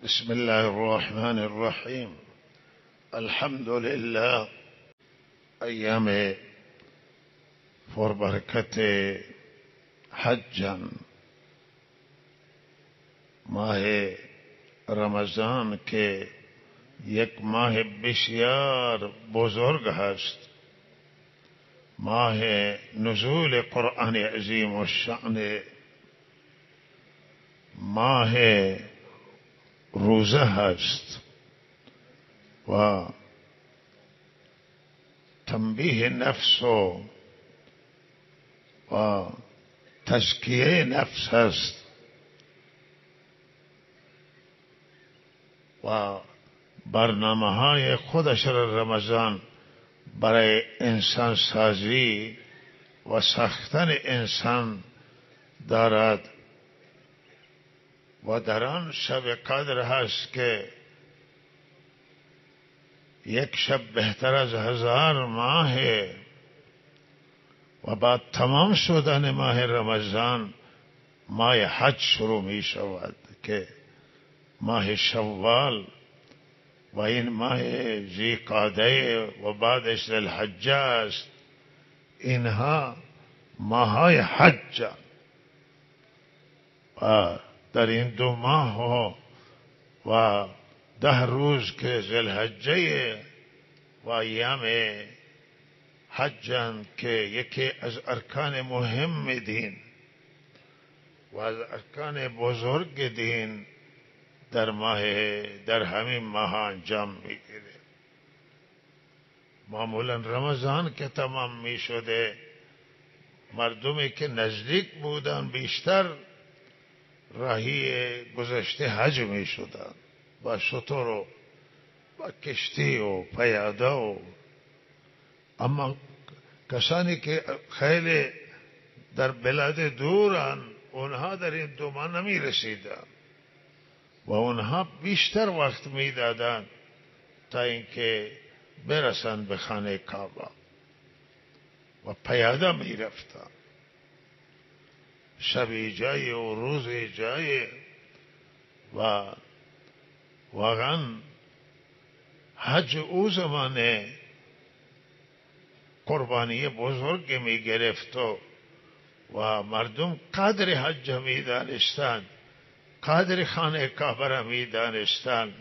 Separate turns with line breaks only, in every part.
بسم الله الرحمن الرحیم. الحمد لله. ایام پربرکت حجن، ماه رمضان که یک ماه بسیار بزرگ هست، ماه نزول قرآن عظیم و شأن، ماه روزه هست و تنبیه نفس و تزکیه نفس هست و برنامه های خودش را رمضان برای انسان سازی و ساختن انسان دارد و در آن شب قدر هست که یک شب بهتر از 1000 ماه و بعد تمام شدن ماه رمضان ماه حج شروع می شود که ماه شوال و این ماه ذی‌قعده و بعدش ذوالحجه است. اینها ماهای حج و در این 2 ماه و 10 روز که ذوالحجه و ایام حجند که یکی از ارکان مهم دین و از ارکان بزرگ دین در همین ماه انجام میگیره. معمولا رمضان که تمام می شده، مردمی که نزدیک بودن بیشتر راهی گذشته حج می شدن، با شتر و با کشتی و پیاده اما کسانی که خیلی در بلاد دورن اونها در این 2 ماه نمی رسیدن و اونها بیشتر وقت می دادن تا اینکه برسن به خانه کعبه و پیاده می رفتن، شبی جای و روزی جای و واقعا حج او زمانه قربانی بزرگ می گرفت و مردم قدر حج می دانستند، قدر خانه کعبه را می دانستند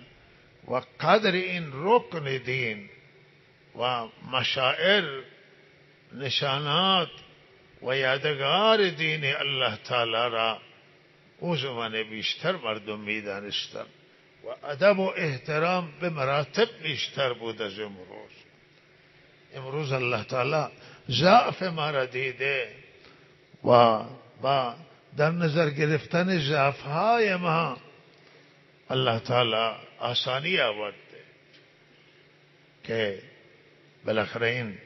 و قدر این رکن دین و مشاعر نشانات و یادگار دین الله تعالی را او زمانه بیشتر مردم می دانستند و ادب و احترام به مراتب بیشتر بود از امروز. امروز الله تعالی ضعف ما را دیده و با در نظر گرفتن ضعف های ما الله تعالی آسانی آورده که بالاخره این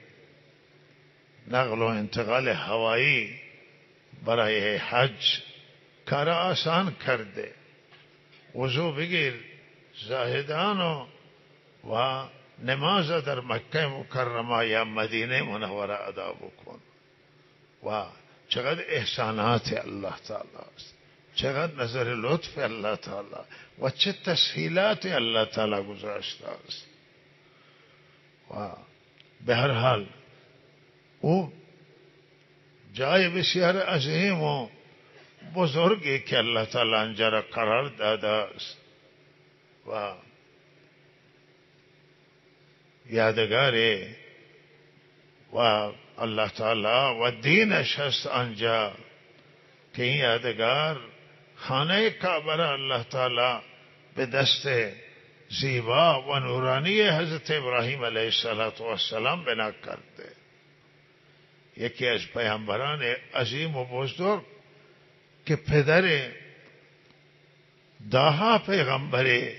نقل و انتقال هوایی برای حج کار آسان کرده. وضو بگیر زاهدان و نماز در مکه مکرمه یا مدینه منوره ادا بکن و چقدر احسانات الله تعالی است، چقدر نظر لطف الله تعالی و چه تسهیلات الله تعالی گذاشته است. و به هر حال او جای بسیار عظیم و بزرگی که الله تعالی آنجا را قرار داده است و یادگاری و الله تعالی و دینش هست آنجا که این یادگار خانه کعبه را الله تعالی به دست زیبا و نورانی حضرت ابراهیم علیه السلام بنا کرده. یکی از پیامبران عظیم و بزرگ که پدر داها پیغمبر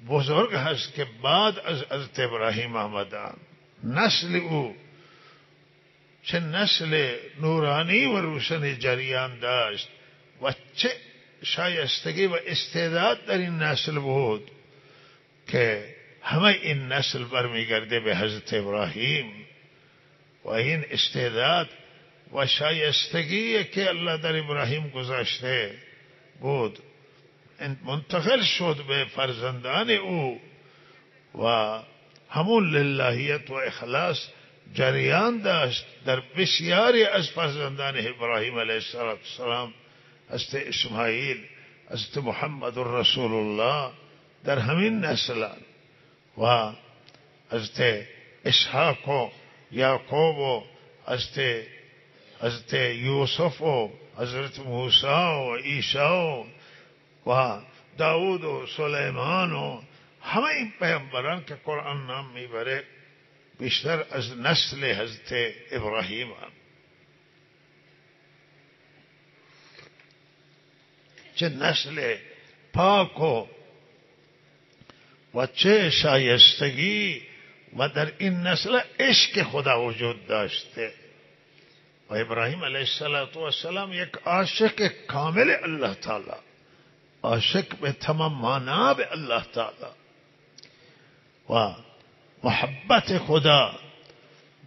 بزرگ هست که بعد از حضرت ابراهیم آمدند، نسل او چه نسل نورانی و روشن جریان داشت و چه شایستگی و استعداد در این نسل بود که همه این نسل برمیگرده به حضرت ابراهیم و این استعداد و شایستگی که الله در ابراهیم گذاشته بود منتقل شد به فرزندان او و همون للهیت و اخلاص جریان داشت در بسیاری از فرزندان ابراهیم علیه السلام، حضرت اسماعیل، حضرت محمد رسول الله در همین نسلان و حضرت اسحاق و یعقوب و حضرت یوسف و حضرت موسی و عیسی و داود و سلیمان و همه این پیامبران که قرآن نام میبره بیشتر از نسل حضرت ابراهیم هم. چه نسل پاک و چه شایستگی و در این نسل عشق خدا وجود داشته و ابراهیم علیه السلام یک عاشق کامل الله تعالی، عاشق به تمام معنا به الله تعالی و محبت خدا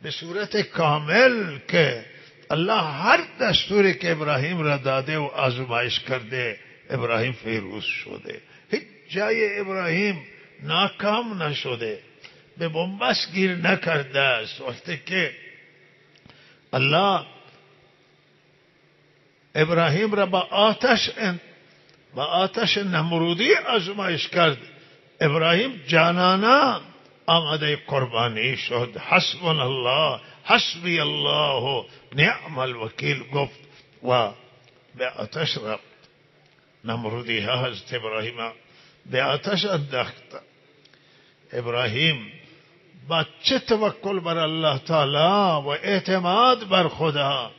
به صورت کامل که الله هر دستوری که ابراهیم را داده و آزمایش کرده ابراهیم فیروز شده، هیچ جای ابراهیم ناکام نشده، به بنبست گیر نکرده است. وقتی که الله ابراهیم را با آتش نمرودی آزمایش کرد، ابراهیم جانانه آماده قربانی شد. حسبنا الله حسبی الله نعم الوکیل گفت و به آتش رفت. نمرودی ها حضرت ابراهیم به آتش انداخت. ابراهیم با چه توکل بر الله تعالی و اعتماد بر خدا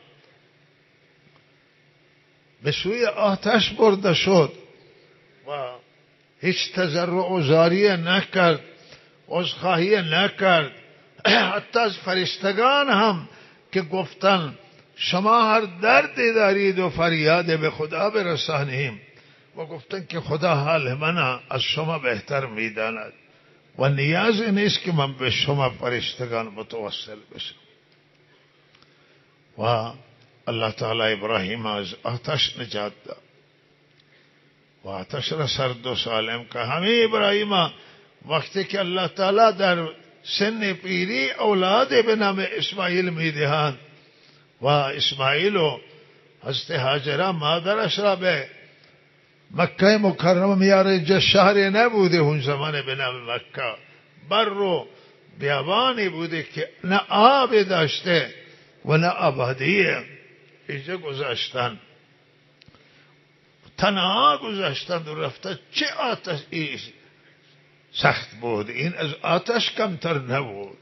به سوی آتش برده شد و هیچ تضرع و زاریه نکرد، عذرخواهی نکرد. حتی از فرشتگان هم که گفتن شما هر دردی دارید و فریاد به خدا برسانیم و گفتن که خدا حال من از شما بهتر میداند و نیازی نیست که من به شما فرشتگان متوسل بشم. و الله تعالی ابراهیم از آتش نجات داد و آتش را سرد و سالم که همه ابراهیم وقتی که الله تعالی در سن پیری اولاد به نام اسماعیل میدهند و اسماعیل و حضرت هاجره مادرش را به مکه مکرمه میاره، شهری نبوده اون زمان به نام مکه، بر و بیابانی بوده که نه آب داشته و نه آبادیه. اینجا گذاشتن، تنها گذاشتن و رفته. چه آتش سخت بود، این از آتش کمتر نبود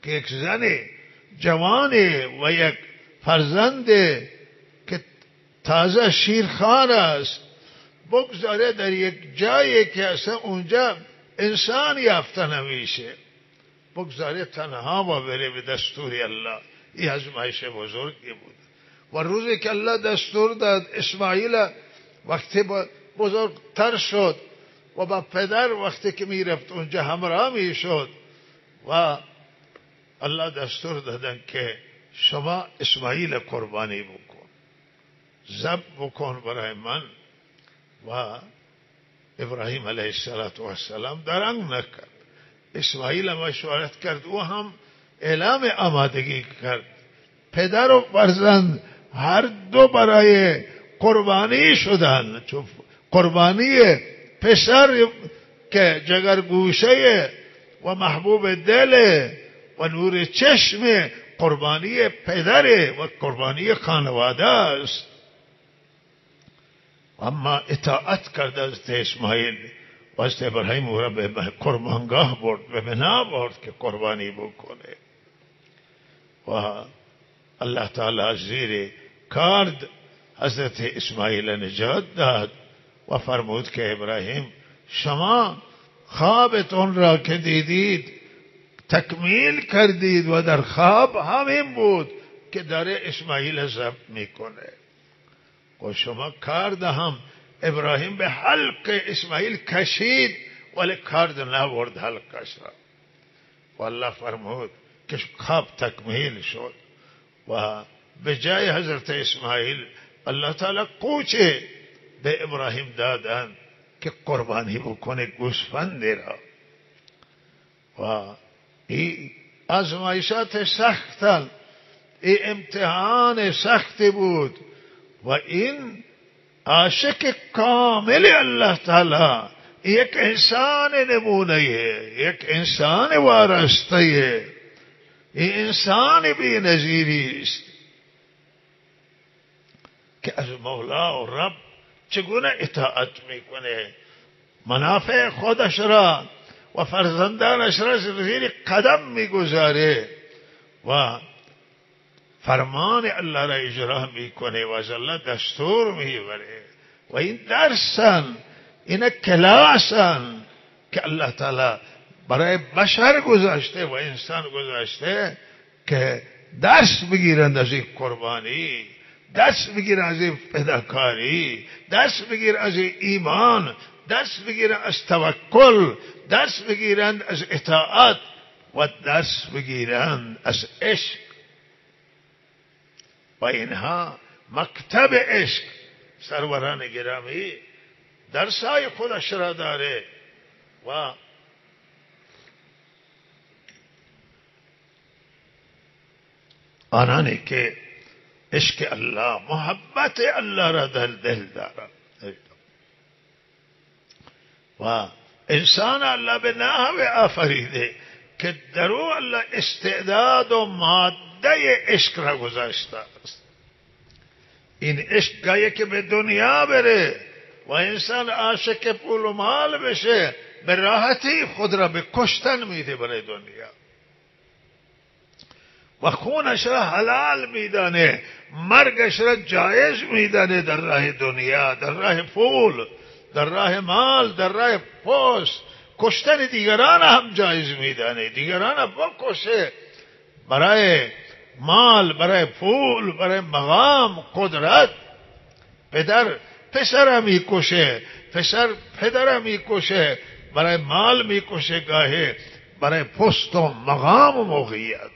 که یک زن جوانی و یک فرزند که تازه شیرخوار است بگذاره در یک جایی که اصلا اونجا انسان یافته نمیشه، بگذاره تنها و بره به دستور الله. این آزمایش بزرگی بود. و روزی که الله دستور داد اسماعیل وقتی بزرگتر شد و با پدر وقتی که میرفت اونجا همراه میشد و الله دستور دادن که شما اسماعیل قربانی بکن، ذبح بکن برای من. و ابراهیم علیه السلام درنگ نکرد. اسماعیل مشورت کرد، او هم اعلام آمادگی کرد. پدر و فرزند هر دو برای قربانی شدن. چون قربانی پسر که جگرگوشه و محبوب دل و نور چشم، قربانی پدر و قربانی خانواده است. اما اطاعت کرد از اسماعیل و از ابراهیم او را به قربانگاه برد، به بنا برد که قربانی بکنه. و الله تعالی زیر کارد حضرت اسماعیل نجات داد و فرمود که ابراهیم شما خوابتون را که دیدید تکمیل کردید و در خواب همین بود که داره اسماعیل ذبح میکنه و شما کارد هم ابراهیم به حلق اسماعیل کشید ولی کارد نبرد حلقش را. و الله فرمود که خواب تکمیل شد و به جای حضرت اسماعیل الله تعالی کوچه به ابراهیم دادن که قربانی بکنه گوسفندی را. و این آزمایشات سختن، این امتحان سختی بود. و این عاشق کامل الله تعالی یک انسان نمونه، یک انسان وارسته، این انسان بی نظیری است که از مولا و رب چگونه اطاعت میکنه، منافع خودش را و فرزندانش را زیر قدم میگذاره و فرمان الله را اجرا میکنه و از الله دستور میبره. و این درسن، این کلاسن که الله تعالی برای بشر گذاشته و انسان گذاشته که درس بگیرند از این قربانی، درس بگیرند از این فداکاری، درس بگیرند از این ایمان، درس بگیرند از توکل، درس بگیرند از اطاعت و درس بگیرند از عشق. و اینها مکتب عشق سروران گرامی درسای خودش را داره. و آنانی که عشق الله، محبت الله را در دل دارند و انسان الله به نحو آفریده که در او الله استعداد و ماده عشق را گذاشته است. این عشق گاهی که به دنیا بره و انسان عاشق پول و مال بشه، به راحتی خود را به کشتن میده برای دنیا و خونش را حلال میدانه، مرگش را جایز میدانه در راه دنیا، در راه پول، در راه مال، در راه پست. کشتن دیگران هم جایز میدانه، دیگران بکشه برای مال، برای پول، برای مقام، قدرت. پدر پسر میکشه، پسر پدر میکشه، برای مال میکشه، گاهی برای پست و مقام و موقعیت.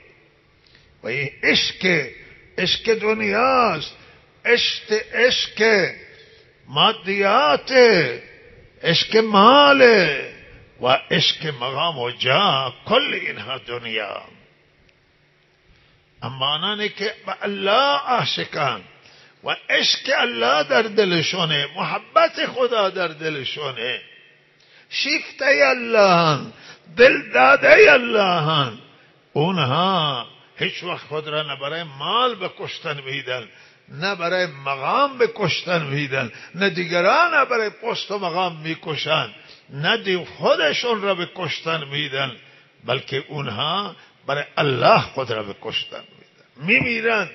و این عشق دنیاست، عشق مادیات، عشق مال و عشق مقام و جاه، کل اینها دنیا. اما آنانی که به الله عاشقان و عشق الله در دلشونه، محبت خدا در دلشونه، شیفته اللهن، دل داده اللهن، اونها هیچ وقت خود را نه برای مال به کشتن میدن، نه برای مقام به کشتن میدن، نه دیگران را برای پست و مقام میکشن، نه خودشون را به کشتن میدن، بلکه اونها برای الله خود را به کشتن میدن، میمیرن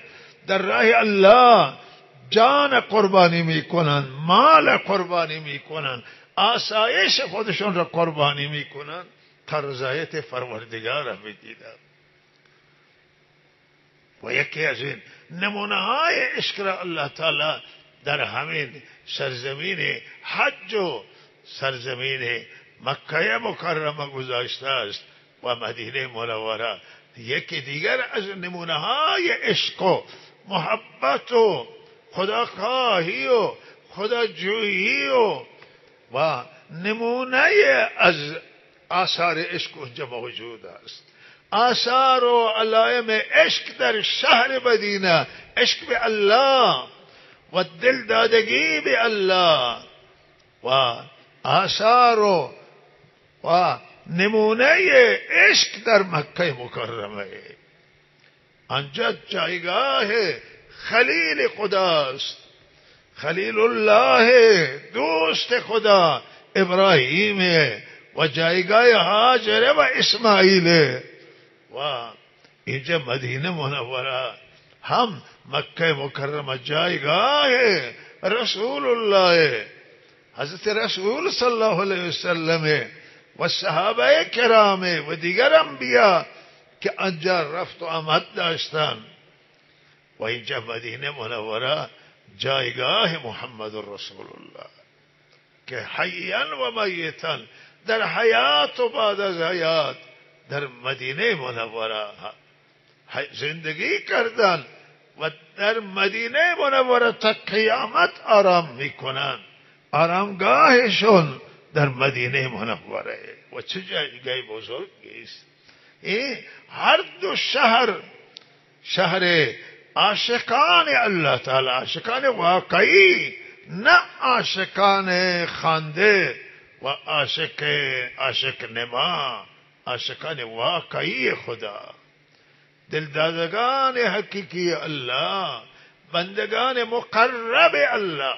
در راه الله، جان قربانی میکنن، مال قربانی میکنن، آسایش خودشون را قربانی میکنن تا رضایت پروردگار را بگیرن. و یکی از این نمونه های عشق را الله تعالی در همین سرزمین حج و سرزمین مکه مکرمه گذاشته است و مدینه منوره. یکی دیگر از نمونه های عشق و محبت و خداخواهی و خداجویی و نمونه از آثار عشق اونجا موجود است. آثار و علائم عشق در شهر مدینه، عشق به الله و دلدادگی به الله و آثار و نمونه عشق در مکه مکرمه. آنجا جایگاه خلیل خداست، خلیل الله، دوست خدا ابراهیم و جایگاه هاجر و اسماعیل. و اینجا مدینه منوره هم مکه مکرمه جایگاه رسول الله، حضرت رسول صلی الله علیه وسلم و صحابه کرام و دیگر انبیا که آنجا رفت و آمد داشتن. و اینجا مدینه منوره جایگاه محمد رسول الله که حیاً و میتاً، در حیات و بعد از حیات در مدینه منوره زندگی کردن و در مدینه منوره تا قیامت آرام میکنن. آرامگاهشون در مدینه منوره. و چه جایگاه بزرگی است. این هر دو شهر عاشقان الله تعالی، عاشقان واقعی، نه عاشقان خانده و عاشق نما، عاشقان واقعی خدا، دلدادگان حقیقی الله، بندگان مقرب الله،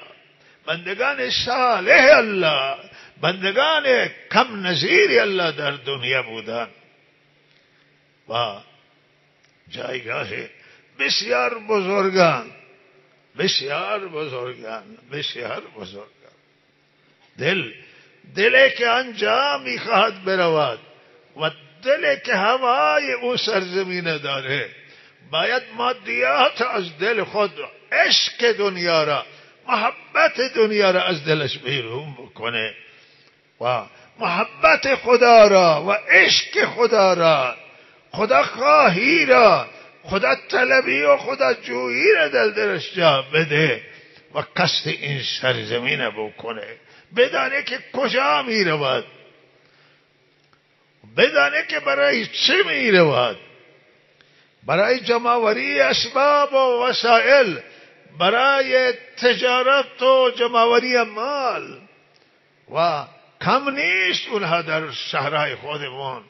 بندگان صالح الله، بندگان کم نظیر الله در دنیا بودن و جایگاه بسیار بزرگان، بسیار بزرگان، بسیار بزرگان. دلی که آنجا میخواهد برود و دلی که هوای او سرزمین داره، باید مادیات از دل خود، عشق دنیا را، محبت دنیا را از دلش بیرون بکنه و محبت خدا را و عشق خدا را، خدا خواهی را، خدا طلبی و خدا جویی را در دلش جا بده و قصد این سرزمین بکنه. بدانه که کجا می رود، بدانه که برای چه می رود، برای جمعوری اسباب و وسائل، برای تجارت و جمعوری مال. و کم نیست اونها در شهرهای خودمون،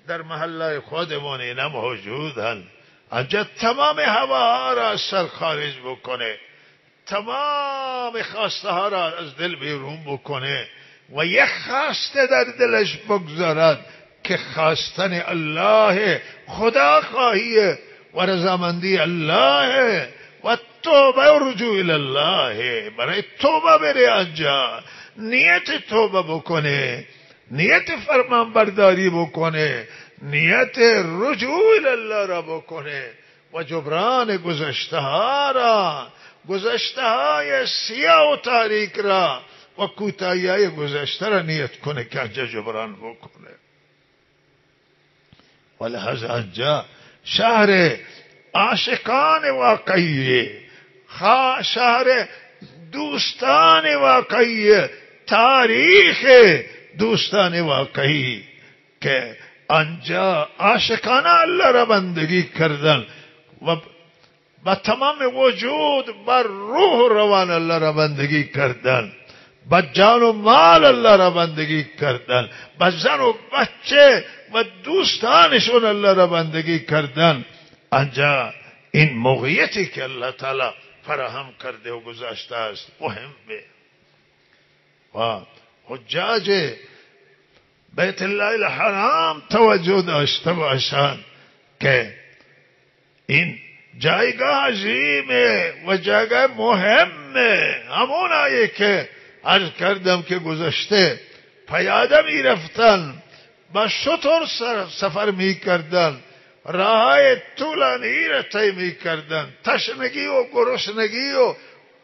در محله خودمون اینا موجودن. آنجا تمام هواها را از سر خارج بکنه، تمام خواسته ها را از دل بیرون بکنه و یک خواسته در دلش بگذارد که خواستن الله، خدا خواهیه و رضامندی الله و توبه و رجوع الله. برای توبه بره آنجا، نیت توبه بکنه، نیت فرمان برداری بکنه، نیت رجوع الله را بکنه و جبران گذشته ها را، گذشته های سیاه و تاریک را و کوتاهی های گذشته را نیت کنه که آنجا جبران بکنه. ولهذا آنجا شهر عاشقان واقعی، شهر دوستان واقعی، تاریخ دوستان واقعی که آنجا عاشقان الله را بندگی کردن و با تمام وجود بر روح روان الله را بندگی کردن، با جان و مال الله را بندگی کردن، با زن و بچه و دوستانشون الله را بندگی کردن. آنجا این موقعیتی که الله تعالی فراهم کرده و گذاشته است مهمه. و حجاج بیت الله الحرام توجه داشته باشند که این جایگاه عظیمه و جایگاه مهمه. همون آیه که عرض کردم که گذشته پیاده می رفتن، با شتر سفر می کردن، راههای طولانی را طی می کردن، تشنگی و گرسنگی و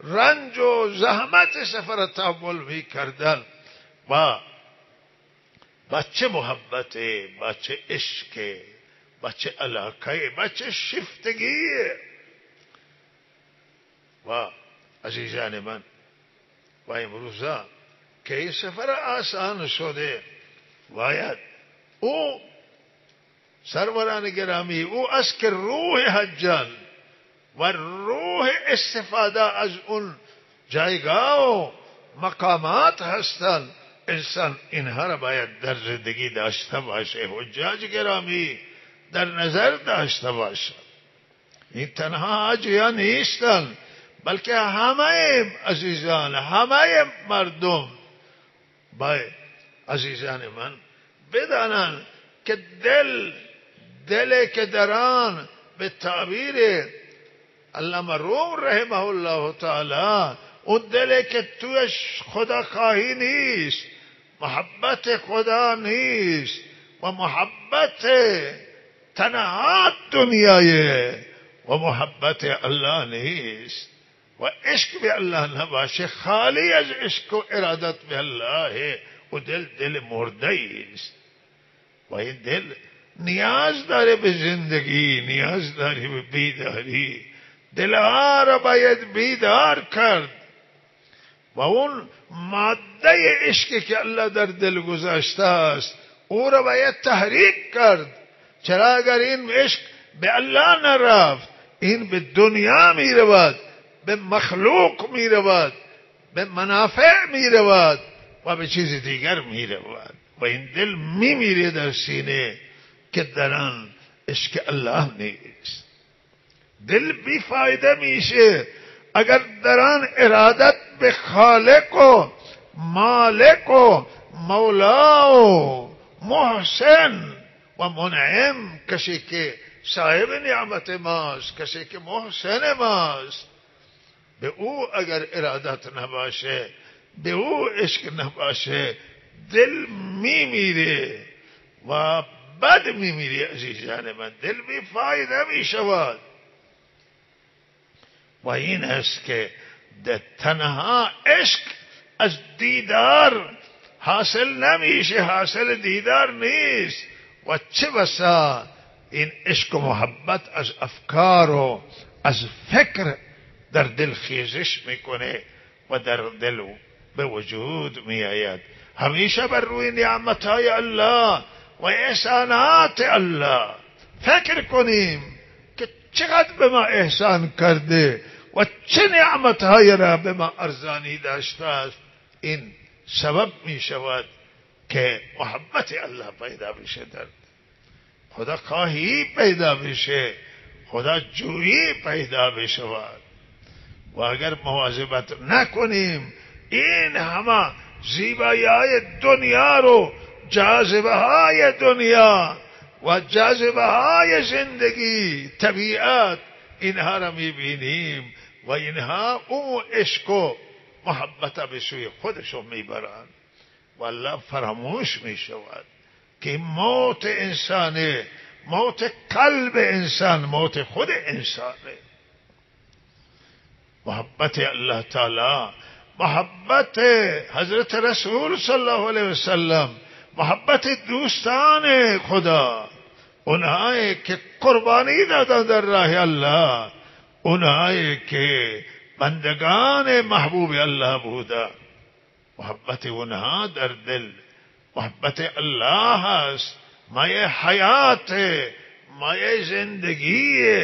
رنج و زحمت سفر تحمل می کردن و بچه محبته، بچه عشقه، بچه علاقه، بچه شفتگیه. و عزیزان من، و امروزا که این سفر آسان شده، باید او سروران گرامی، او از که روح حجان و روح استفاده از اون جایگاه و مقامات هستند، انسان اینها را باید در زندگی داشته باشه. حجاج گرامی در نظر داشته باشه. این تنها حاجیان نیستند، بلکه همه عزیزان، همه مردم باید عزیزان من بدانند که دل که دران به تعبیر علامه روم رحمه الله تعالی، اون دلی که توش خدا خواهی نیست، محبت خدا نیست و محبت تنها دنیایه و محبت الله نیست و عشق به الله نباشه، خالی از عشق و ارادت به الله، و دل مرده است. و این دل نیاز داره به زندگی، نیاز داره به بیداری. دلها را باید بیدار کرد و اون ماده عشقی که الله در دل گذاشته است او را باید تحریک کرد. چرا اگر این عشق به الله نرفت، این به دنیا می رود، به مخلوق می رود، به منافع می رود و به چیز دیگر می رود و این دل می میره در سینه که در آن عشق الله نیست. دل بی فایده میشه اگر در آن ارادت به خالق و مالک و مولا و محسن و منعم، کسی که صاحب نعمت ماست، کسی که محسن ماست، به او اگر ارادت نباشه، به او عشق نباشه، دل میمیره و بد میمیره. عزیزان من، دل بی فایده میشود و این است که تنها عشق از دیدار حاصل نمیشه، حاصل دیدار نیست. و چه بسا این عشق و محبت از افکار و از فکر در دل خیزش میکنه و در دل به وجود میآید. همیشه بر روی نعمتهای الله و احسانات الله فکر کنیم که چقدر به ما احسان کرده و چه نعمتهای را به ما ارزانی داشته است. این سبب می شود که محبت الله پیدا بشه، در خدا خواهی پیدا بشه، خدا جویی پیدا بشود. و اگر مواظبت نکنیم این همه زیبایی های دنیا رو، جاذبه های دنیا و جاذبه های زندگی، طبیعت، اینها را میبینیم و اینها اون عشق و محبت به سوی خودشون میبرند و الله فراموش میشود که موت انسانه، موت قلب انسان، موت خود انسانه. محبت الله تعالی، محبت حضرت رسول صلی الله علیه وسلم، محبت دوستان خدا، اونهایی که قربانی دادن در راه الله، اونهایی که بندگان محبوب الله بودن، محبت اونها در دل محبت الله هست. مایه حیات، مایه زندگی،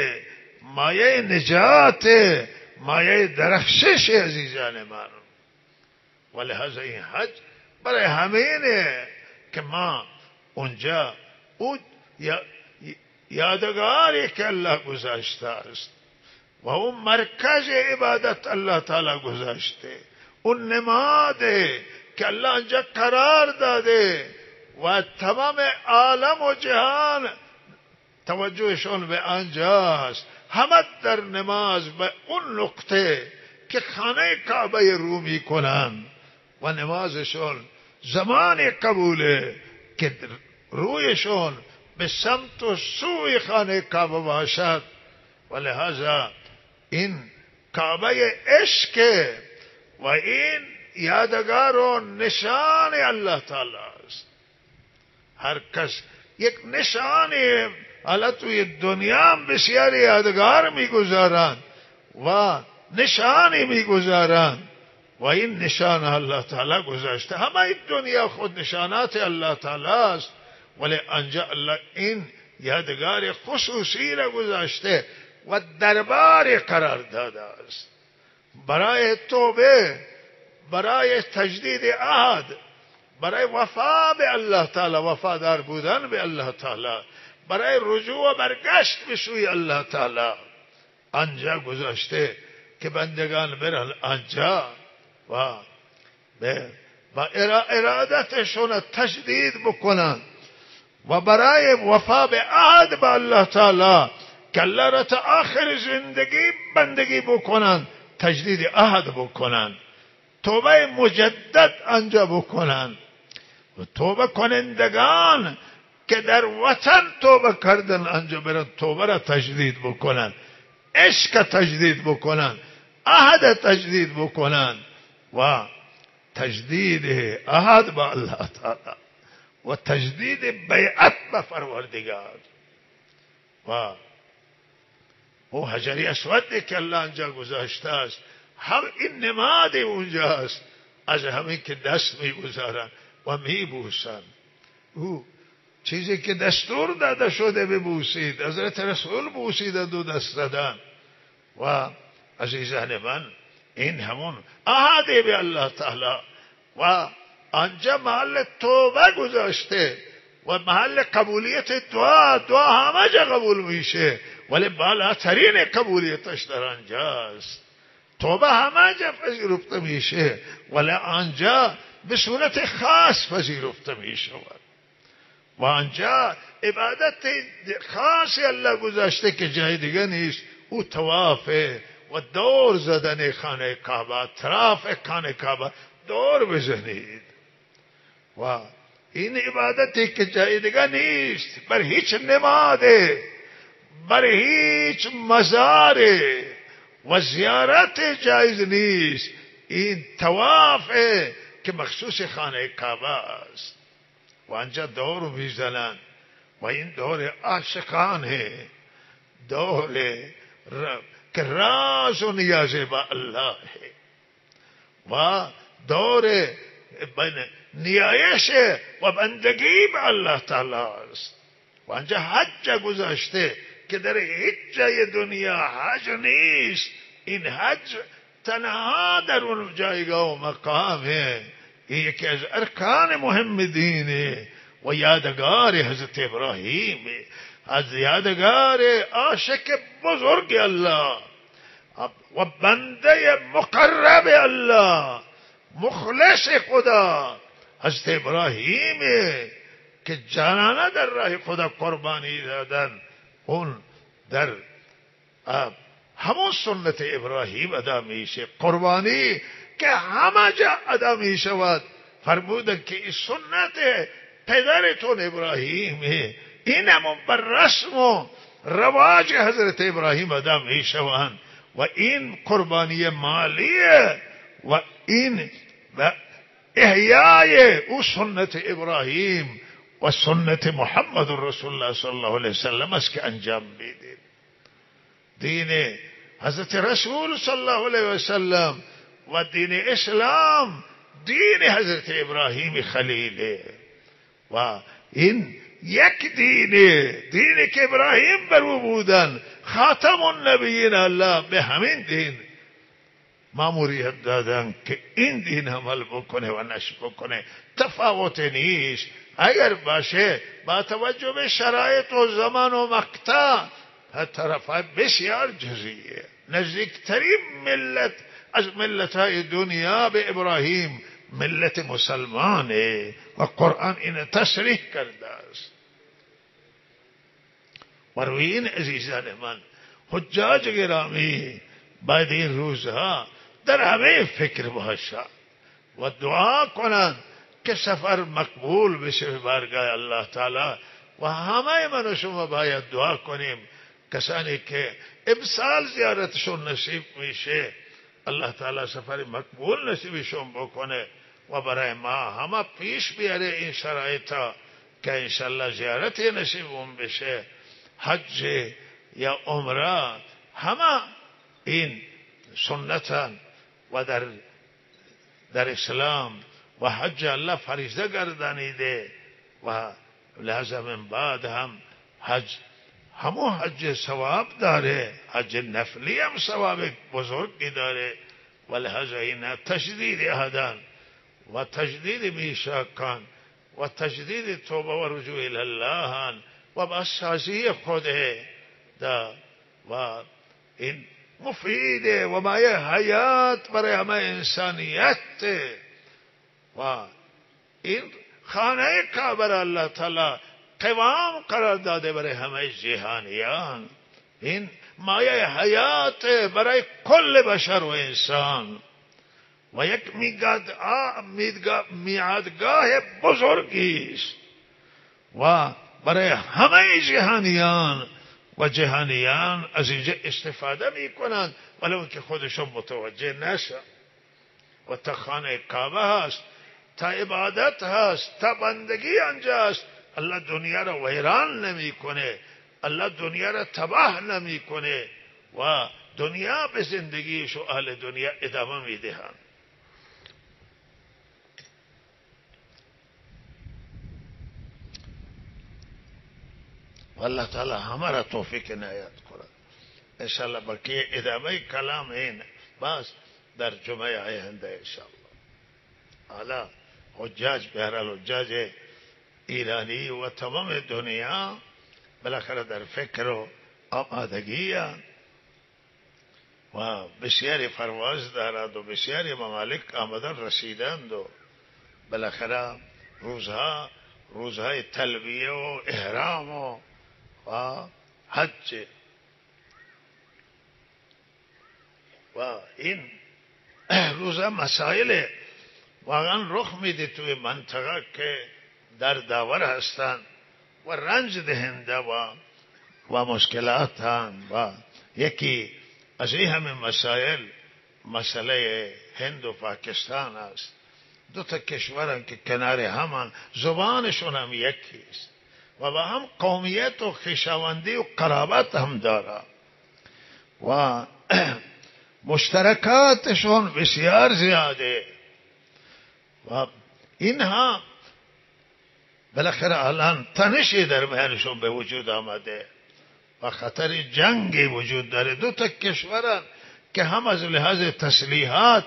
مایه نجات، مایه درخشش. عزیزان من، ولهذا این حج برای همینه که ما اونجا او یادگاری که الله گذاشته است و اون مرکز عبادت الله تعالی گذاشته، اون نماده که الله آنجا قرار داده و تمام عالم و جهان توجهشون به آنجاست، همه در نماز به اون نقطه که خانه کعبه رو میکنن و نمازشون زمان قبوله که رویشون به سمت و سوی خانه کعبه باشد. ولهذا این کعبه عشق و این یادگار و نشان الله تعالی است. هر کس یک نشانی، حالا توی دنیا هم بسیار یادگار میگذارند و نشانی میگذارند و این نشان الله تعالی گذاشته. همه دنیا خود نشانات الله تعالی است، ولی آنجا الله این یادگار خصوصی را گذاشته و دربار قرار داده است برای توبه، برای تجدید عهد، برای وفا به الله تعالی، وفادار بودن به الله تعالی، برای رجوع و برگشت به سوی الله تعالی. آنجا گذاشته که بندگان برن آنجا و با ارادتشون تجدید بکنن و برای وفا به عهد با الله تعالی که الله را تا آخر زندگی بندگی بکنن، تجدید عهد بکنن، توبه مجدد آنجا بکنن. و توبه کنندگان که در وطن توبه کردن آنجا برن توبه را تجدید بکنن، عشق تجدید بکنن، عهد تجدید بکنن و تجدید عهد با الله تعالی و تجدید بیعت با پروردگار و او حجر اسودی که الله آنجا گذاشته است، هم این نماد اونجاست از همین که دست میگذارن و میبوسن. او چیزی که دستور داده شده ببوسید، حضرت رسول بوسیدند و دست دادن. و عزیزان من این همون عهد به الله تعالی و آنجا محل توبه گذاشته و محل قبولیت دعا همه جا قبول میشه، ولی بالاترین قبولیتش در آنجاست. توبه همه جا پذیرفته میشه، ولی آنجا به صورت خاص پذیرفته میشه و آنجا عبادت خاصی الله گذاشته که جای دیگه نیست. او توافه و دور زدن خانه کعبه، اطراف خانه کعبه دور بزنید و این عبادتی که جای دیگه نیست، بر هیچ نماده، بر هیچ مزاره و زیارت جایز نیست. این توافه که مخصوص خانه کعبه است و آنجا دور میزنند و این دور عاشقانه، دور که راز و نیاز با الله و دور نیایش و بندگی به الله تعالی است. و آنجا حج گذاشته که در هیچ جای دنیا حج نیست. این حج تنها در اون جایگاه و مقامه. این یکی از ارکان مهم دینه و یادگار حضرت ابراهیم، از یادگار عاشق بزرگ الله و بنده مقرب الله، مخلص خدا حضرت ابراهیم که جانانه در راه خدا قربانی دادن. اون در همون سنت ابراهیم ادا میشه، قربانی که همه جا ادا میشود. فرمودن که این سنت پدرتون ابراهیم، این همون بر رسم و رواج حضرت ابراهیم ادا میشوند و این قربانی مالیه و این احیای او سنت ابراهیم و سنت محمد رسول الله صلی الله علیه وسلم است که انجام میدید. دین حضرت رسول صلی الله علیه وسلم و دین اسلام دین حضرت ابراهیم خلیله و این یک دینی که ابراهیم بر او بودن، خاتم النبیین. الله به همین دین ماموریت دادن که این دین عمل بکنه و نشر بکنه. تفاوت نیست، اگر باشه با توجه به شرایط و زمان و مقطع طرفای بسیار جزئیه. نزدیکترین ملت از ملتهای دنیا به ابراهیم ملت مسلمانه و قرآن این تصریح کرده است. و روی این عزیزان من حجاج گرامی بعد این روزها در همه فکر باشه و دعا کنند که سفر مقبول بشه به بارگاه الله تعالی. و همه من و شما باید دعا کنیم کسانی که امسال زیارتشون نصیب میشه الله تعالی سفر مقبول نصیبشون بکنه و برای ما همه پیش بیاره این شرایطا که انشالله زیارتی نصیبون بشه. حج یا عمره همه این سنتن و در اسلام و حج الله فریضه گردانیده و لازم من بعد هم حج همون حج ثواب داره، حج نفلی هم ثواب بزرگی داره. و لحظه این تجدید عهدان و تجدید میثاقان و تجدید توبه و رجوع الله و بازسازی خوده و این مفیده و مایه حیات برای همه انسانیت. و این خانه کعبه را الله تعالی قوام قرار داده برای همه جهانیان. این مایه حیات برای کل بشر و انسان و یک میعادگاه بزرگی است و برای همه جهانیان و جهانیان از اینجا استفاده میکنند ولو که خودشون متوجه نشن. و تا خانه کعبه هست، تا عبادت هست، تا بندگی آنجاست. الله دنیا را ویران نمیکنه، الله دنیا را تباه نمیکنه و دنیا به زندگیش و اهل دنیا ادامه میدهند. والله تعالی همه را توفیق عنایت کند. انشاءالله بقیه ادامه کلام این بس در جمعه آینده انشاءالله. حالا حجاج بهرحال حجاج ایرانی و تمام دنیا بالاخره در فکر و آمادگی و بسیاری پرواز دارد و بسیاری ممالک آمدن رسیدند و بالاخره روزهای تلبیه و احرام و حج و این روزها مسائل واقعا رخ میده توی منطقه که در داور هستند و رنج دهنده و مشکلات هستند. و یکی از این همه مسائل مسئله هند و پاکستان است. دو تا کشورن که کنار همان، زبانشون هم یکیست و با هم قومیت و خویشاوندی و قرابت هم داره و مشترکاتشون بسیار زیاده و اینها بالاخره الان تنشی در میانشون به وجود آمده و خطر جنگی وجود داره. دو تا کشورن که هم از لحاظ تسلیحات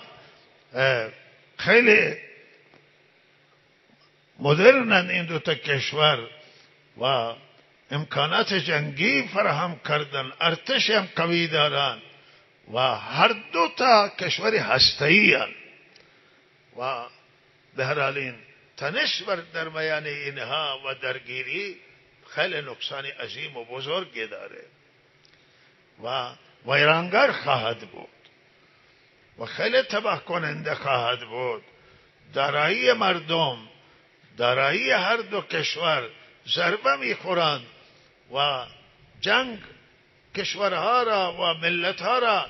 خیلی مدرنن این دو تا کشور و امکانات جنگی فراهم کردن، ارتش هم قوی دارن و هر دو تا کشور هسته‌ای هستند و به هر حال این تنش در میان اینها و درگیری خیلی نقصان عظیم و بزرگی داره و ویرانگر خواهد بود و خیلی تباه کننده خواهد بود. دارایی مردم، دارایی هر دو کشور ضربه میخورند و جنگ کشورها را و ملتها را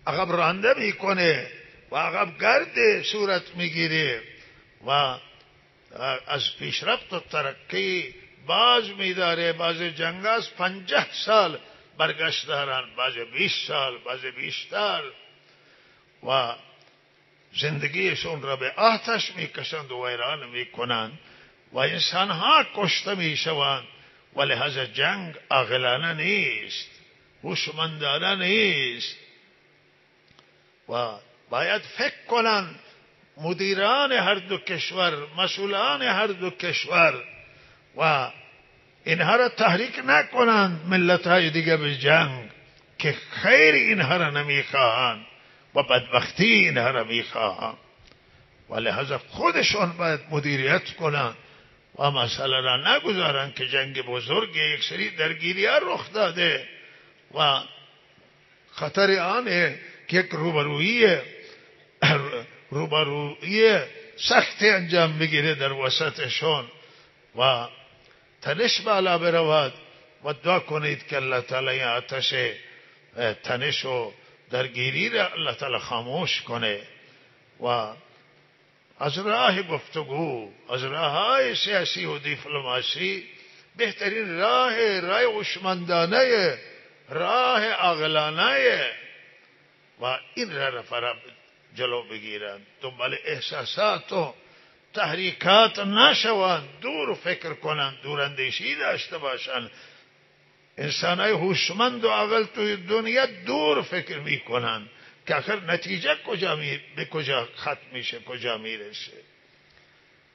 عقب رانده میکنه و عقب گرد صورت میگیره و از پیشرفت و ترقی باز میداره. باز جنگ از 50 سال برگشت دارن، باز 20 سال، باز بیشتر و زندگیشون را به آتش میکشند و ویران میکنند و انسانها کشته میشوند و لحاظ جنگ عاقلانه نیست، هوشمندانه نیست و باید فکر کنند مدیران هر دو کشور، مسئولان هر دو کشور و اینها را تحریک نکنند ملت‌های دیگه به جنگ که خیر اینها را نمیخواهند و بدبختی اینها را میخواهند و لحاظ خودشون باید مدیریت کنند و مسئله را نگذارند که جنگ بزرگ یک سری درگیری ها رخ داده و خطر آنه که یک روبرویی سختی انجام بگیره در وسطشون و تنش بالا برود و دعا کنید که الله تعالی آتش تنش و درگیری را الله تعالی خاموش کنه و از راه گفتگو، از راه های سیاسی و دیپلماسی بهترین راه هوشمندانه، راه عاقلانه و این را فرا جلو بگیرند. دنبال احساسات و تحریکات نشوند، دور فکر کنند، دور اندیشی داشته باشند. انسانای هوشمند و عاقل توی دنیا دور فکر میکنند که آخر نتیجه به کجا ختم میشه، کجا میرسه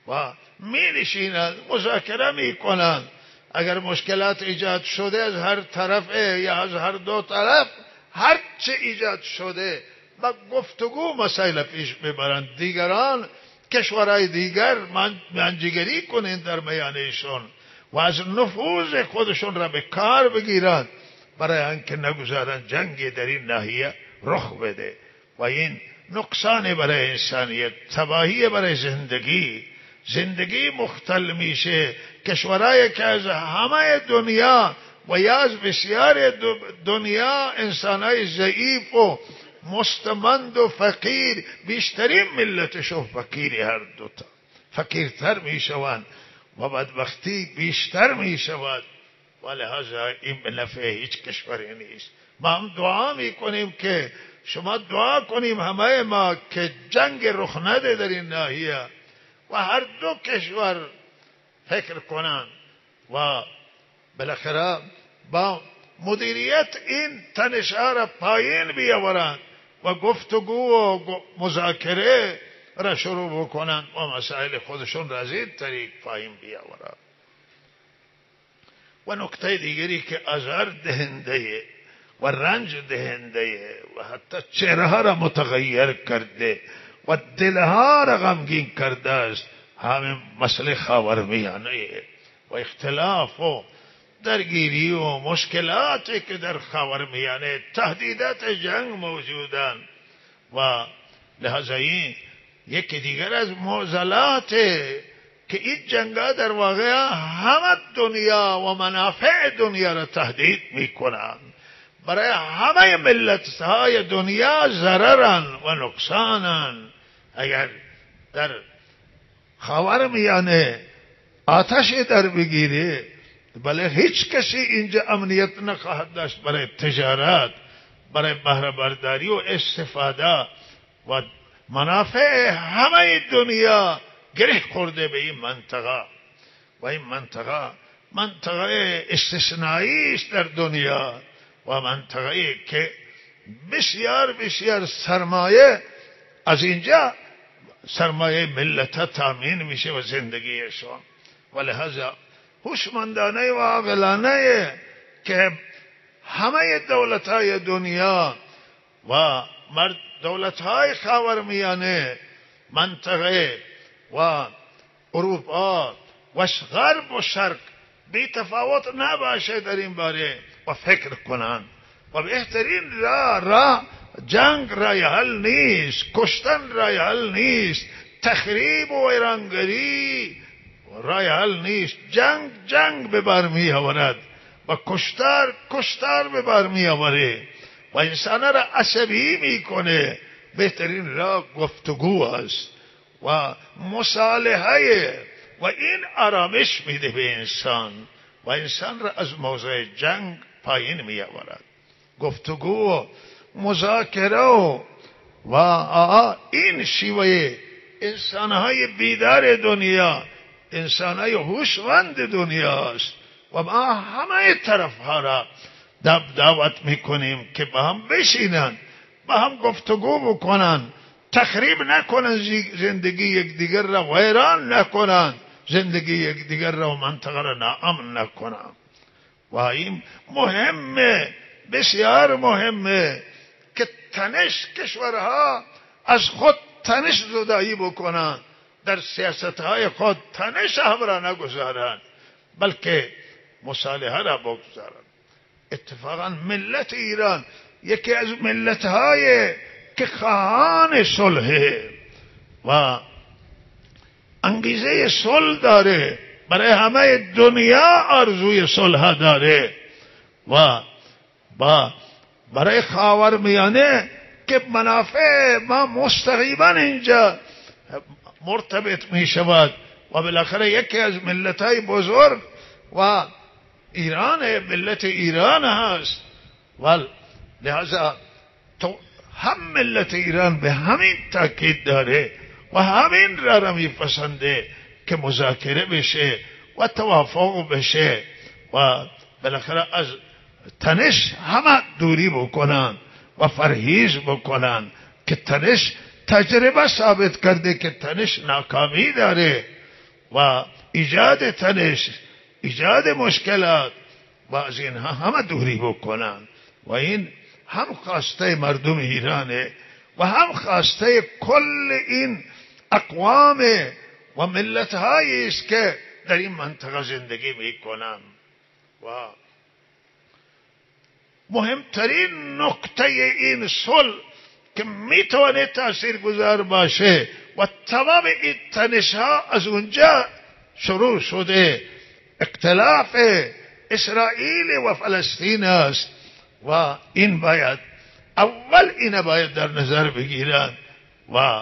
و مینشینند مذاکره میکنند. اگر مشکلات ایجاد شده از هر طرف یا از هر دو طرف، هر چه ایجاد شده با گفتگو مسائل پیش ببرند. دیگران کشورهای دیگر منجگری کنند در میانشون و از نفوذ خودشون را به کار بگیرند برای آنکه نگذارند جنگی در این ناحیه رخ بده و این نقصان برای انسانیت، تباهی برای زندگی مختل میشه. کشورهایی که از همه دنیا و یا از بسیار دنیا انسانهای ضعیف و مستمند و فقیر، بیشترین ملتش و فقیری هر دوتا فقیرتر میشوند و بدبختی بیشتر میشود و لحاظا این به نفع هیچ کشوری نیست. ما هم دعا میکنیم که شما دعا کنیم همه ما که جنگ رخ نده در این ناحیه و هر دو کشور فکر کنند و بالاخره با مدیریت این تنش‌ها را پایین بیاورند و گفتگو و مذاکره را شروع بکنند و مسائل خودشون را از این طریق پایین بیاورند. و نکته دیگری که آزار دهنده و رنج دهنده و حتی چهره را متغیر کرده و دلها را غمگین کرده است همین مسئله خاورمیانه و اختلاف و درگیری و مشکلاتی که در خاورمیانه تهدیدات جنگ موجودن و لحاظا این یکی دیگر از معضلات که این جنگا در واقع همه دنیا و منافع دنیا را تهدید میکنند، برای همه ملت‌های دنیا ضررن و نقصانن. اگر در خاورمیانه آتش در بگیره بله هیچ کسی اینجا امنیت نخواهد داشت برای تجارت، برای بهره برداری و استفاده و منافع همه دنیا گره خورده به این منطقه و این منطقه استثنایی است در دنیا و منطقه که بسیار بسیار سرمایه از اینجا سرمایه ملت تامین میشه و زندگیشون. و لحاظا هوشمندانه و عاقلانه که همه دولت‌های دنیا و دولت‌های خاورمیانه منطقه و اروپا و غرب و شرق بی تفاوت نباشه در این باره و فکر کنند و بهترین جنگ رای حل نیست، کشتن رای حل نیست، تخریب و ویرانگری رای حل نیست. جنگ به بر می آورد و کشتار به بر می آوره و انسان را عصبی میکنه. بهترین راه گفتگو است و مصالحه و این آرامش میده به انسان و انسان را از موضع جنگ پایین می آورد. گفتگو و مذاکره و این شیوه انسانهای بیدار دنیا، انسانهای هوشمند دنیا است و ما همه طرفها را دعوت میکنیم که با هم بشینن، با هم گفتگو بکنن، تخریب نکنن زندگی یکدیگر را، ویران نکنن زندگی یکدیگر را و منطقه را ناامن نکنن. و این مهمه، بسیار مهمه که کشورها از خود تنش زدایی بکنن، در سیاستهای خود تنش هم را نگذارن بلکه مصالحه را بگذارن. اتفاقا ملت ایران یکی از ملت‌های که خواهان صلح و انگیزه صلح داره، برای همه دنیا آرزوی صلح داره و برای خاورمیانه که منافع ما مستقیما اینجا مرتبط می شود و بالاخره یکی از ملت‌های بزرگ و ملت ایران هست و لحاظا هم ملت ایران به همین تاکید داره و همین را میپسنده که مذاکره بشه و توافق بشه و بالاخره از تنش همه دوری بکنن و پرهیز بکنن که تنش تجربه ثابت کرده که تنش ناکامی داره و ایجاد تنش، ایجاد مشکلات و از اینها همه دوری بکنن و این هم خواسته مردم ایرانه و هم خواسته کل این اقوام و ملت‌هایی است که در این منطقه زندگی میکنن. و مهمترین نکته این صلح که میتونه تاثیرگذار باشه و تمام این تنش‌ها از اونجا شروع شده، اختلاف اسرائیل و فلسطین است و این باید باید در نظر بگیرن و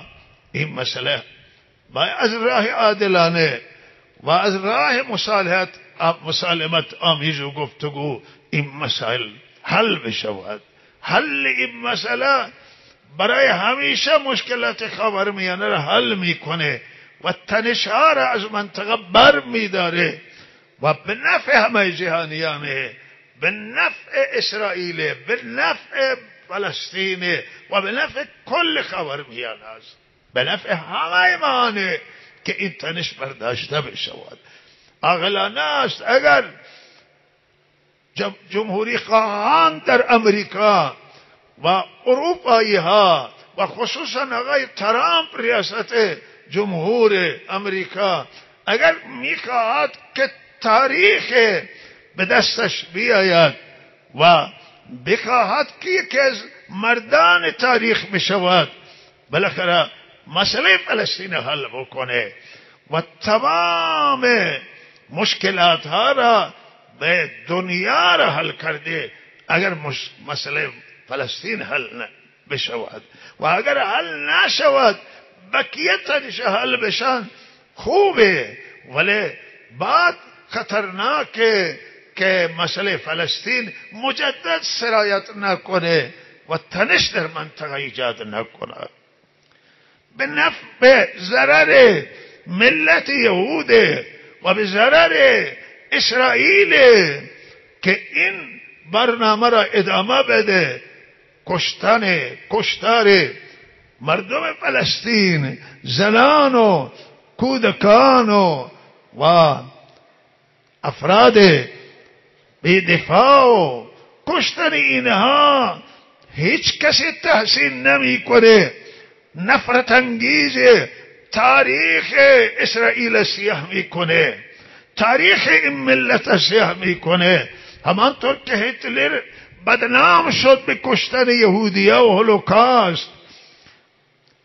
این مسئله باید از راه عادلانه و از راه مسالمت آمیز و گفتگو این مسائل حل بشود حل این مسئله برای همیشه مشکلات خاورمیانه را حل میکنه و تنش‌ها را از منطقه بر میداره و به نفع همه جهانیانه، به نفع اسرائیل، به نفع فلسطین و به نفع کل خاورمیانه است، به نفع همه مانه که این تنش برداشته بشود. عاقلانه است اگر جمهوری خواهان در امریکا و اروپایی ها و خصوصا آقای ترامپ ریاست جمهور امریکا اگر میخواهد که تاریخ به دستش بیاید و بخواهد که یکی از مردان تاریخ بشود، بالاخره مسئله فلسطین حل بکنه و تمام مشکلات ها را به دنیا را حل کرده. اگر مسئله فلسطین حل بشود و اگر حل نشود بقیه تنش حل بشن خوبه، ولی بعد خطرناکه که مسئله فلسطین مجدد سرایت نکنه و تنش در منطقه ایجاد نکنه. به ضرر ملت یهود و به ضرر اسرائیل که این برنامه را ادامه بده، کشتار مردم فلسطین، زنان و کودکان و افراد بی دفاع و کشتن اینها هیچ کسی تحسین نمی کنه. نفرت انگیز تاریخ اسرائیل سیاه می کنه، تاریخ این ملت سیاه می کنه. همانطور که هیتلر بدنام شد به کشتن یهودیا و هولوکاست،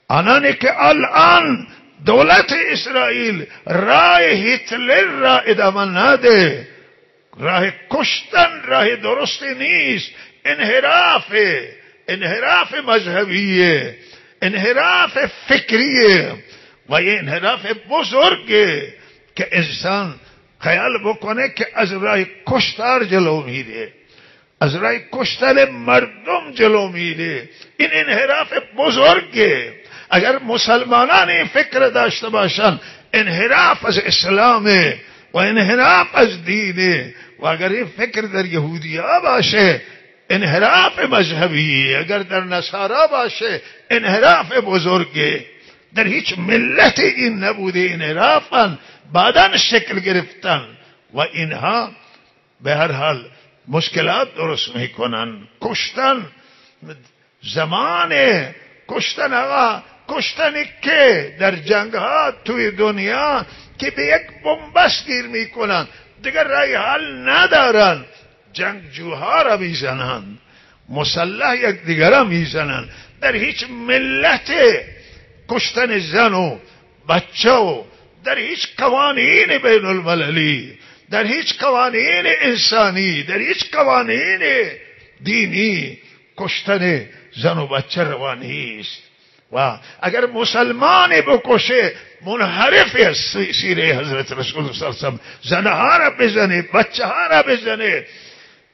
آنانی که الان دولت اسرائیل راه هیتلر را ادامه نده، راه کشتن راه درستی نیست، انحراف مذهبیه، انحراف فکریه و یه انحراف بزرگه که انسان خیال بکنه که از راه کشتار جلو میره، از راه کشتن مردم جلو میره. این انحراف بزرگه. اگر مسلمانان این فکر داشته باشن انحراف از اسلامه و انحراف از دینه، و اگر این فکر در یهودیا باشه انحراف مذهبی، اگر در نصارا باشه انحراف بزرگه. در هیچ ملت این نبوده انحرافن، بعداً شکل گرفتن و اینها به هر حال مشکلات درست میکنن. کشتن زمانه، کشتن آقا، کشتنی که در جنگ ها توی دنیا که به یک بنبست گیر میکنن، دیگر رای حل ندارن، جنگجوها را میزنن، مسلح یک دیگر را میزنن. در هیچ ملت کشتن زن و بچه و در هیچ قوانین بین المللی، در هیچ قوانین انسانی، در هیچ قوانین دینی کشتن زن و بچه روانی است. و اگر مسلمانی بکشه منحرفی از سیره حضرت رسول صلی الله علیه وسلم، زنها را بزنه، بچه ها را بزنه،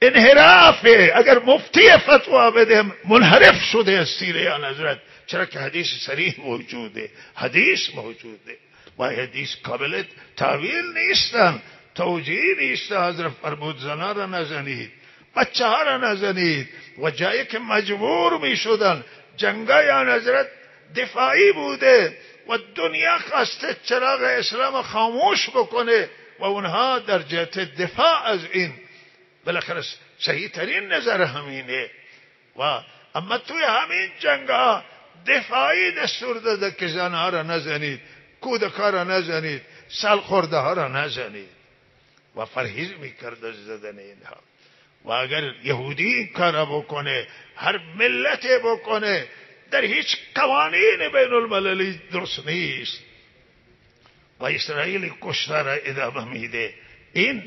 انحرافه. اگر مفتی فتوا بده منحرف شده از سیره آن حضرت، چرا که حدیث صریح موجوده، حدیث موجوده و حدیث قابل تاویل نیستن، توجیه نیست. حضرت فرمود زنها را نزنید، بچه ها را نزنید. و جایی که مجبور می شدن، جنگای آن حضرت دفاعی بوده و دنیا خواسته چراغ اسلام خاموش بکنه و اونها در جهت دفاع از این بالاخره صحیح ترین نظر همینه. و اما توی همین جنگ ها دفاعی دستور داده که زنها را نزنید، کودکا را نزنید، سال خورده ها را نزنید و پرهیز میکرد از زدن اینها. و اگر یهودی این کار بکنه، هر ملت بکنه، در هیچ قوانین بین المللی درست نیست. و اسرائیل کشتار را ادامه میده. این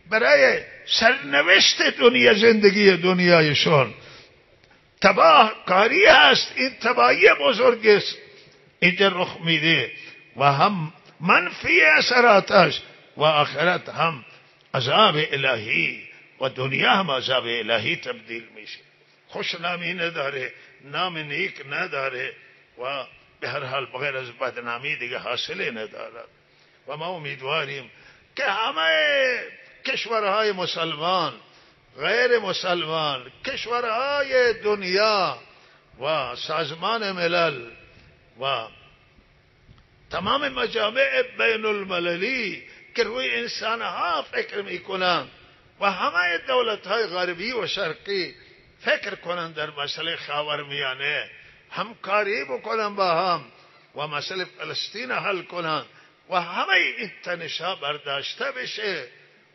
برای سرنوشت دنیا، زندگی دنیایشون تباه کاری هست. این تباهی بزرگ است اینجا رخ میده و هم منفی اثراتش و آخرت هم عذاب الهی و دنیا هم عذاب الهی تبدیل میشه. خوشنامی نداره، نام نیک نداره و به هر حال بغیر از بدنامی دیگه حاصلی ندارد. و ما امیدواریم که همه کشورهای مسلمان، غیر مسلمان، کشورهای دنیا و سازمان ملل و تمام مجامع بین المللی که روی انسانها فکر میکنند و همه دولتهای غربی و شرقی فکر کنند در مسئله خاورمیانه، همکاری بکنند با هم و مسئله فلسطین حل کنند و همه این تنش‌ها برداشته بشه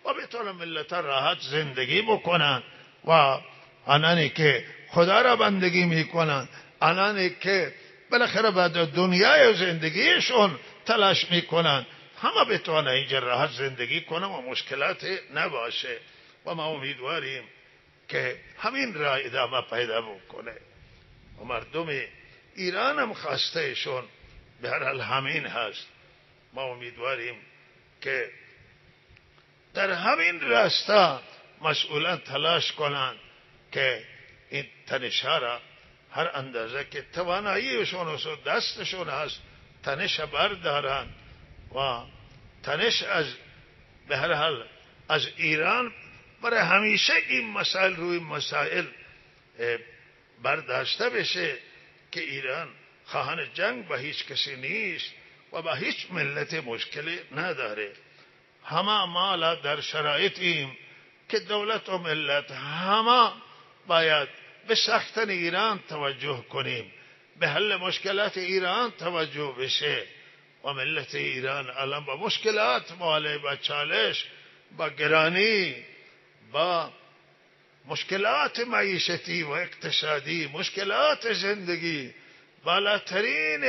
و بتونن ملت راحت زندگی بکنند و آنانی که خدا را بندگی میکنند، آنانی که بالاخره بعد دنیای زندگیشون تلاش میکنند، همه بتونن اینجا راحت زندگی کنند و مشکلات نباشه. و ما امیدواریم که همین را ادامه پیدا بکنه و مردم ایران هم خواستهشون به هر حال همین هست. ما امیدواریم که در همین راستا مسئولان تلاش کنند که این تنش‌ها را هر اندازه که تواناییشون و دستشون هست تنش بردارند و تنش از به هر حال از ایران برای همیشه این مسائل روی مسائل برداشته بشه که ایران خواهان جنگ با هیچ کسی نیست و با هیچ ملت مشکلی نداره. همه ما در شرایطیم که دولت و ملت همه باید به ساختن ایران توجه کنیم، به حل مشکلات ایران توجه بشه و ملت ایران الان با مشکلات مواجه، با چالش، با گرانی، با مشکلات معیشتی و اقتصادی، مشکلات زندگی، بالاترین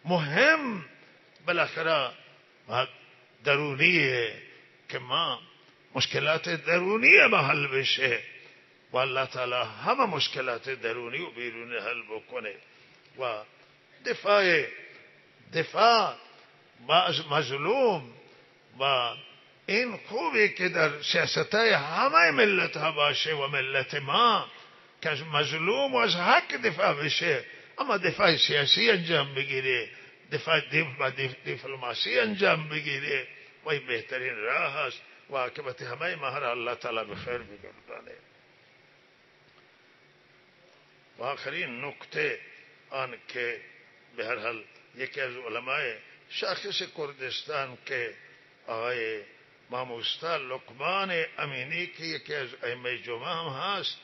مهم بالاخره درونیه که ما مشکلات درونی ما حل بشه و الله تعالی همه مشکلات درونی و بیرونی حل بکنه و دفاع از مظلوم و این خوبی که در سیاستهای همه ملت ها باشه و ملت ما که از مظلوم و از حق دفاع بشه، اما دفاع سیاسی انجام بگیره، دفاع دیپلماسی انجام بگیره و این بهترین راه است و عاقبت همه ما را الله تعالی بخیر بگردانه. و آخرین نکته آن که به هر حال یکی از علمای شاخص کردستان که آقای ماموستا لقمان امینی که یکی از ائمه جمعه هم هست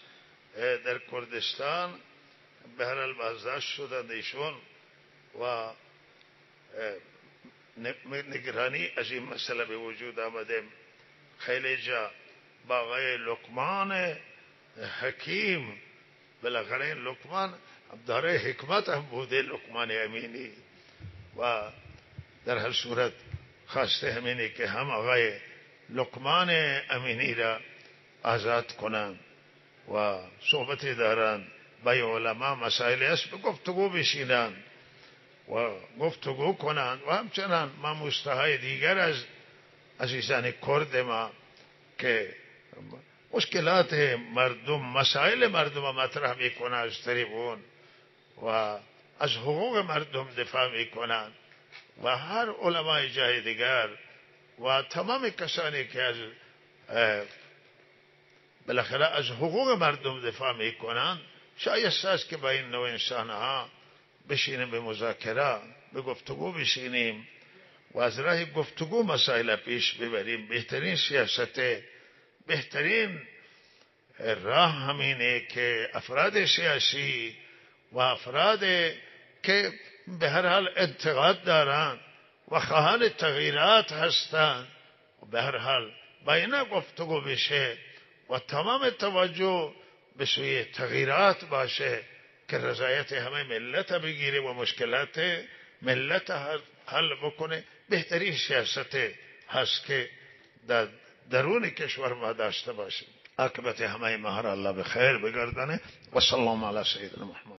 در کردستان، به هر حال بازداشت شدند ایشون و نگرانی از این مسئله به وجود آمده. خیلی جا با آقای لقمان حکیم، بالاخره این لقمان داره حکمت هم بوده، لقمان امینی، و در هر صورت خواسته همینه که هم آقای لقمان امینی را آزاد کنند و صحبت دارند با علما مسائل است به گفتگو بشینند و گفتگو کنند و همچنان ما مستهای دیگر از عزیزان کرد ما که مشکلات مردم، مسائل مردم مطرح میکنند از تریبون و از حقوق مردم دفاع میکنند و هر علمای جای دیگر و تمام کسانی که از بالاخره از حقوق مردم دفاع میکنند شایسته است که با این نوع انسانها بشینیم به مذاکره، به گفتگو بشینیم و از راه گفتگو مسائل پیش ببریم. بهترین سیاست، بهترین راه همینه که افراد سیاسی و افراد که به هر حال انتقاد دارند و خواهان تغییرات هستند به هر حال با اینا گفتگو بشه و تمام توجه به سوی تغییرات باشه که رضایت همه ملت بگیره و مشکلات ملت حل بکنه. بهترین سیاست هست که در درون کشور ما داشته باشیم. عاقبت همه ما را الله به خیر بگردانه و صلی الله علی سیدنا محمد.